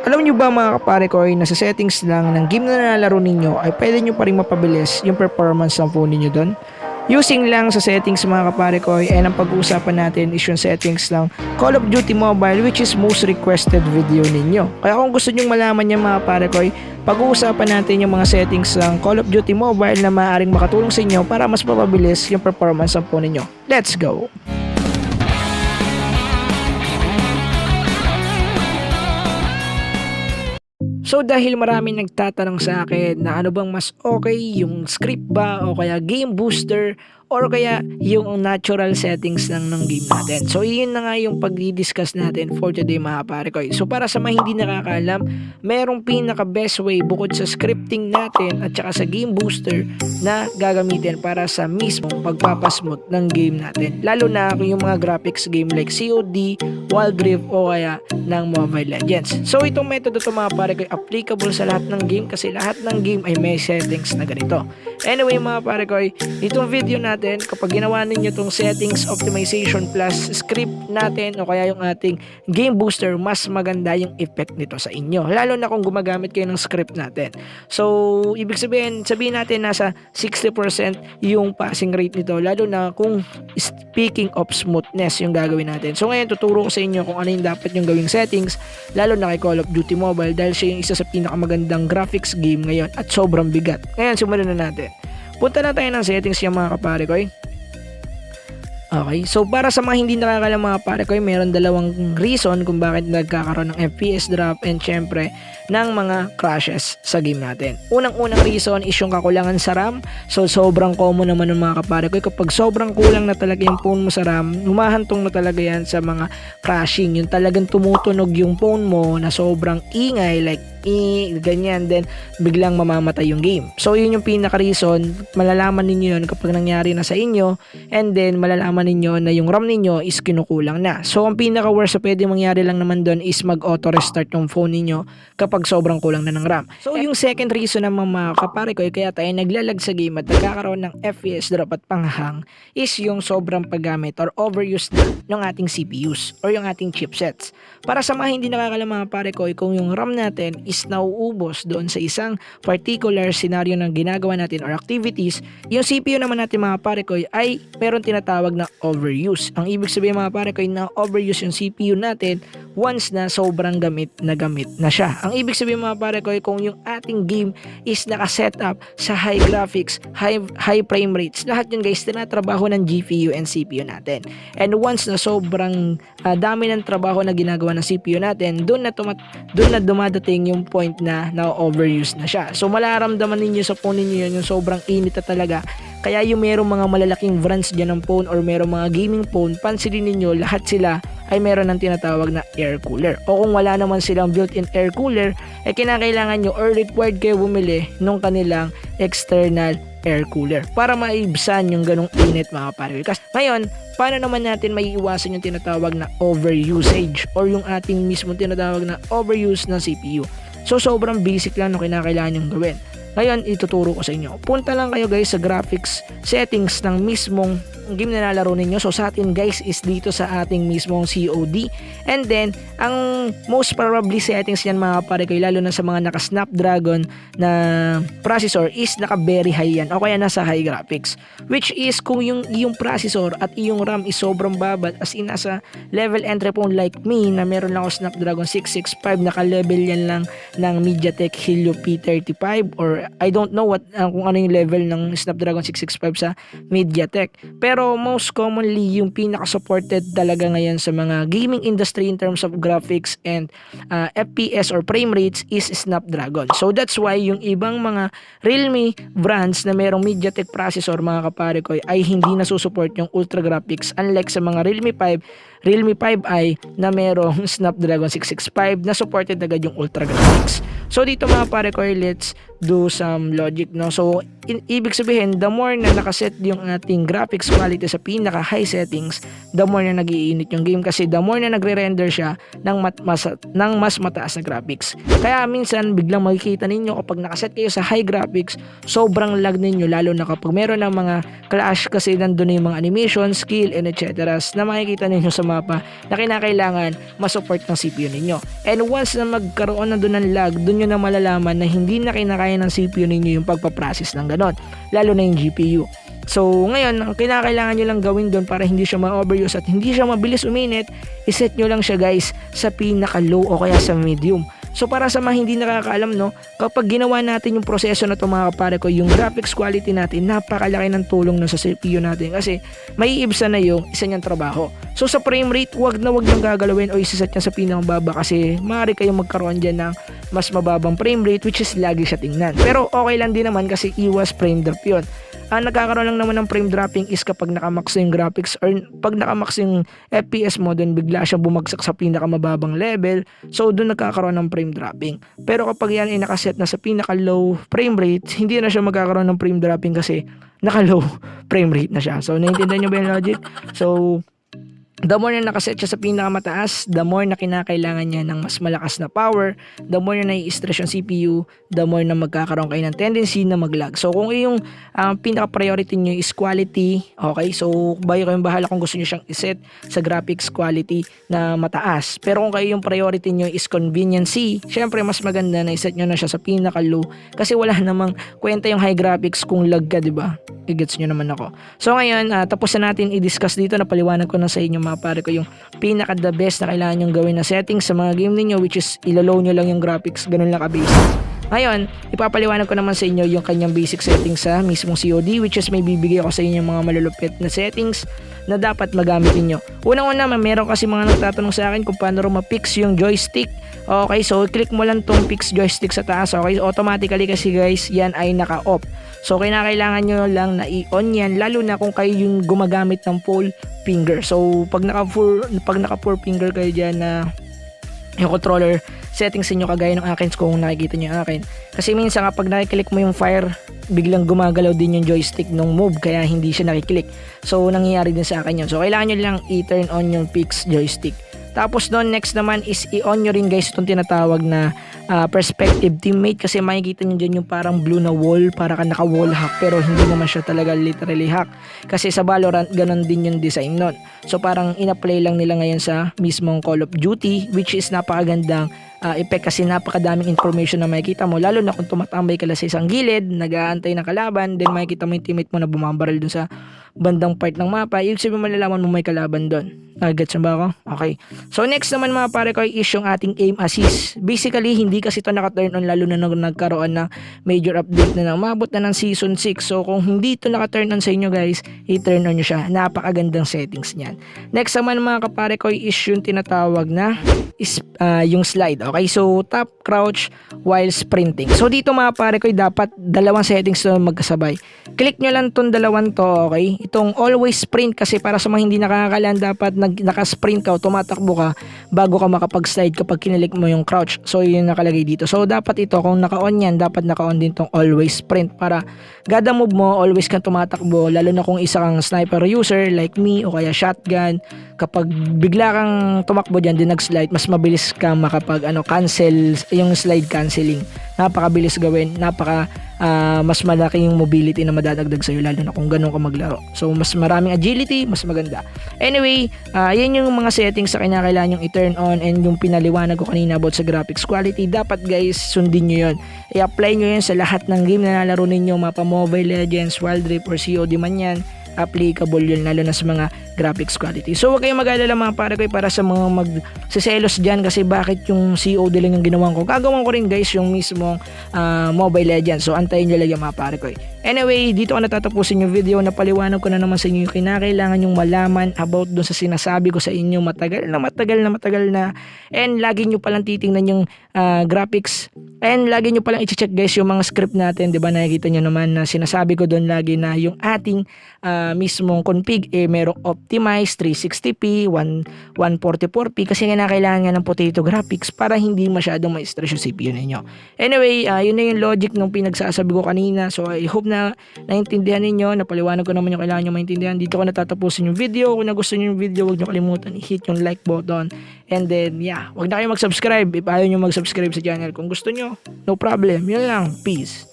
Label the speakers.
Speaker 1: Alam nyo ba mga kaparekoy na sa settings lang ng game na nalalaro ninyo ay pwede nyo pa rin mapabilis yung performance ng phone ninyo doon? Using lang sa settings mga kaparekoy, and ang pag-uusapan natin is yung settings ng Call of Duty Mobile, which is most requested video ninyo. Kaya kung gusto nyo malaman yan mga kaparekoy, pag-uusapan natin yung mga settings ng Call of Duty Mobile na maaaring makatulong sa inyo para mas mapabilis yung performance ng phone ninyo. Let's go! So dahil maraming nagtatanong sa akin na ano bang mas okay, yung script ba o kaya game booster or kaya yung natural settings lang ng game natin. So yun na nga yung pag-discuss natin for today mga parekoy. So para sa mga hindi nakakaalam, merong pinaka best way bukod sa scripting natin at saka sa game booster na gagamitin para sa mismong pagpapasmooth ng game natin. Lalo na yung mga graphics game like COD, Wild Rift o kaya ng Mobile Legends. So itong method ito mga parekoy applicable sa lahat ng game kasi lahat ng game ay may settings na ganito. Anyway mga parekoy, itong video natin, kapag ginawa ninyo itong settings optimization plus script natin o kaya yung ating game booster, mas maganda yung effect nito sa inyo. Lalo na kung gumagamit kayo ng script natin. So, ibig sabihin natin nasa 60% yung passing rate nito. Lalo na kung speaking of smoothness yung gagawin natin. So, ngayon tuturo ko sa inyo kung ano yung dapat yung gawing settings. Lalo na kay Call of Duty Mobile dahil siya yung isa sa pinakamagandang graphics game ngayon at sobrang bigat. Ngayon, simulan na natin. Punta na tayo ng settings yung mga kaparekoy. Okay, so para sa mga hindi nakakalam mga parekoy, meron dalawang reason kung bakit nagkakaroon ng FPS drop and syempre ng mga crashes sa game natin. Unang-unang reason is yung kakulangan sa RAM. So sobrang common naman ng mga kaparekoy. Kapag sobrang kulang na talaga yung phone mo sa RAM, humahantong na talaga yan sa mga crashing. Yung talagang tumutunog yung phone mo na sobrang ingay like ganyan, then biglang mamamatay yung game. So yun yung pinaka reason, malalaman ninyo yun kapag nangyari na sa inyo, and then malalaman ninyo na yung RAM ninyo is kinukulang na. So ang pinaka worst na pwede mangyari lang naman doon is mag auto restart yung phone ninyo kapag sobrang kulang na ng RAM. So yung second reason naman mga kaparekoy kaya tayo naglalag sa game at nagkakaroon ng FPS drop at panghang is yung sobrang paggamit or overuse na ng ating CPUs or yung ating chipsets. Para sa mga hindi nakakalam mga parekoy, kung yung RAM natin is nauubos doon sa isang particular scenario ng ginagawa natin or activities, yung CPU naman natin mga parekoy ay meron tinatawag na overuse. Ang ibig sabihin mga parekoy na overuse yung CPU natin once na sobrang gamit na siya. Ang ibig sabihin mga parekoy, kung yung ating game is nakasetup sa high graphics, high frame rates, lahat yun guys tinatrabaho ng GPU and CPU natin. And once na sobrang dami ng trabaho na ginagawa ng CPU natin, doon na dumadating yung point na na-overuse na siya. So malaramdaman ninyo sa phone ninyo yun, yung sobrang init na talaga. Kaya yung merong mga malalaking brands dyan ng phone or merong mga gaming phone, pansinin ninyo lahat sila ay meron ng tinatawag na air cooler. O kung wala naman silang built-in air cooler, kinakailangan nyo or required kayo bumili nung kanilang external air cooler para maibsan yung ganong init mga parekoy. Kasi ngayon, paano naman natin maiiwasan yung tinatawag na overusage or yung ating mismo tinatawag na overuse ng CPU? So sobrang basic lang no kinakailangan yung gawin. Ngayon, ituturo ko sa inyo. Punta lang kayo guys sa graphics settings ng mismong game na nalalaro ninyo. So sa atin guys is dito sa ating mismong COD. And then, ang most probably settings yan mga parekoy, lalo na sa mga naka Snapdragon na processor is naka very high yan o kaya nasa high graphics. Which is kung yung processor at yung RAM is sobrang babad as in nasa level entry phone like me na meron lang ako Snapdragon 665, naka-level yan lang ng MediaTek Helio P35 or I don't know kung ano yung level ng Snapdragon 665 sa MediaTek. Pero most commonly yung pinaka-supported talaga ngayon sa mga gaming industry in terms of graphics and FPS or frame rates is Snapdragon. So that's why yung ibang mga Realme brands na merong MediaTek processor mga kaparekoy ay hindi nasusupport yung ultra graphics unlike sa mga Realme 5i na merong Snapdragon 665 na supported agad yung ultra graphics. So dito mga parekoy, let's do some logic no. So ibig sabihin, the more na nakaset yung ating graphics quality sa pinaka high settings, the more na nagiinit yung game kasi the more na nagre-render siya ng mas mataas na graphics. Kaya minsan biglang makikita ninyo kapag nakaset kayo sa high graphics, sobrang lag ninyo lalo na kapag meron ng mga clash kasi nandun na yung mga animation, skill and etc. na makikita ninyo sa mapa na kinakailangan ma-support ng CPU ninyo. And once na magkaroon na doon ng lag, doon nyo na malalaman na hindi na kinakaya ng CPU ninyo yung pagpaprocess ng ganon, lalo na yung GPU. So ngayon, ang kinakailangan nyo lang gawin doon para hindi siya ma-overuse at hindi siya mabilis uminit, iset nyo lang siya guys sa pinaka-low o kaya sa medium. So para sa mga hindi nakakaalam, no, kapag ginawa natin yung proseso na ito mga kapare ko, yung graphics quality natin, napakalaki ng tulong nun sa CPU natin kasi maiibsa na yung isa niyang trabaho. So sa frame rate, wag na wag nang gagalawin o isiset niya sa pinakababa kasi maaari kayong magkaroon dyan ng mas mababang frame rate which is lagi siya tingnan. Pero okay lang din naman kasi iwas frame drop yun. Ang nagkakaroon lang naman ng frame dropping is kapag nakamax yung graphics or pag nakamax yung FPS mo, doon bigla siya bumagsak sa pinakamababang level. So doon nagkakaroon ng frame dropping. Pero kapag yan ay nakaset na sa pinaka low frame rate, hindi na siya magkakaroon ng frame dropping kasi naka low frame rate na siya. So naiintindihan nyo ba yung logic? So the more na nakaset siya sa pinakamataas, the more na kinakailangan niya ng mas malakas na power, the more na nai-stress yung CPU, the more na magkakaroon kayo ng tendency na mag-lag. So kung yung pinaka-priority nyo is quality, okay, so bayo kayong bahala kung gusto nyo siyang iset sa graphics quality na mataas. Pero kung kayo yung priority nyo is conveniency, syempre mas maganda na iset nyo na siya sa pinaka-low kasi wala namang kwenta yung high graphics kung lag ka, diba? I-gets nyo naman ako. So ngayon, tapos na natin i-discuss dito, na paliwanag ko na sa inyo mga pare ko yung pinaka the best na kailangan nyong gawin na settings sa mga game ninyo, which is ilalow nyo lang yung graphics, ganun lang ka-basic. Ngayon, ipapaliwanag ko naman sa inyo yung kanyang basic settings sa mismong COD, which is may bibigay ako sa inyo mga malulupit na settings na dapat magamit niyo. Unang-una, meron kasi mga nagtatanong sa akin kung paano rin ma-fix yung joystick. Okay, so click mo lang tong fix joystick sa taas. Okay, automatically kasi guys, yan ay naka-off. So kinakailangan nyo lang na i-on yan, lalo na kung kayo yung gumagamit ng full finger. So pag naka full finger kayo dyan na yung controller settings niyo kagaya ng akin, kung nakikita nyo yung akin. Kasi minsan kapag nakiklik mo yung fire, biglang gumagalaw din yung joystick ng move kaya hindi siya nakiklik. So nangyayari din sa akin yun. So kailangan nyo lang i-turn on yung fix joystick. Tapos doon next naman is i-on nyo rin guys itong tinatawag na perspective teammate, kasi makikita nyo dyan yung parang blue na wall, para ka naka wall hack, pero hindi naman siya talaga literally hack kasi sa Valorant ganon din yung design nun. So parang ina-play lang nila ngayon sa mismong Call of Duty, which is napakagandang effect kasi napakadaming information na makikita mo, lalo na kung tumatambay ka lang sa isang gilid, nag-aantay ng kalaban, then makikita mo yung teammate mo na bumabaril dun sa bandang part ng mapa, ibig sabihin malalaman mo may kalaban doon. Gets ba ako? Okay. So next naman mga pare ko is yung ating aim assist. Basically hindi kasi ito naka-turn on, lalo na nagkaroon ng major update na umabot na ng season 6. So kung hindi ito naka-turn on sa inyo guys, i-turn on nyo siya. Napakagandang settings niyan. Next naman mga kapare ko is yung tinatawag na yung slide. Okay, so tap crouch while sprinting. So dito mga pare ko dapat dalawang settings na magkasabay. Click nyo lang tong dalawang to, okay? Itong always sprint kasi para sa mga hindi nakakakalan, dapat naka-sprint ka o tumatakbo ka bago ka makapag-slide kapag kinilik mo yung crouch. So yun nakalagay dito. So dapat ito, kung naka-on yan, dapat naka-on din tong always sprint para gada move mo, always kang tumatakbo, lalo na kung isa kang sniper user like me o kaya shotgun. Kapag bigla kang tumakbo dyan, din nag-slide, mas mabilis ka makapag cancel yung slide cancelling. Napakabilis gawin, mas malaki yung mobility na madadagdag sa'yo, lalo na kung ganun ka maglaro. So mas maraming agility, mas maganda. Anyway, yan yung mga settings sa kinakailangan yung i-turn on, and yung pinaliwanag ko kanina about sa graphics quality, dapat guys sundin nyo yun. I-apply nyo yun sa lahat ng game na nalaro ninyo, mapa Mobile Legends, Wild Rift or COD man yan. Applicable yun lalo na sa mga graphics quality. So huwag kayong mag-alala mga pare ko para sa mga magsiselos dyan kasi bakit yung COD lang yung ginawan ko. Gagawin ko rin guys yung mismong Mobile Legends. So antayin nyo lang yung mga pare ko. Anyway, dito ko natatapusin yung video. Napaliwanag ko na naman sa inyo yung kinakailangan yung malaman about dun sa sinasabi ko sa inyo matagal na, and lagi nyo palang titingnan yung graphics, and lagi nyo palang i-check guys yung mga script natin, diba? Nakikita nyo naman na sinasabi ko doon lagi na yung ating mismong config merong optimize 360p 144p kasi kailangan nga ng potato graphics para hindi masyadong ma-stress yung CPU ninyo. Anyway, yun na yung logic ng pinagsasabi ko kanina. So I hope na naintindihan ninyo, napaliwanag ko naman yung kailangan nyo maintindihan. Dito ko natatapusin yung video. Kung nagustuhan nyo yung video, huwag nyo kalimutan i-hit yung like button, and then huwag na kayo mag-subscribe if ayaw nyo mag-subscribe sa channel. Kung gusto nyo, no problem, yun lang, peace.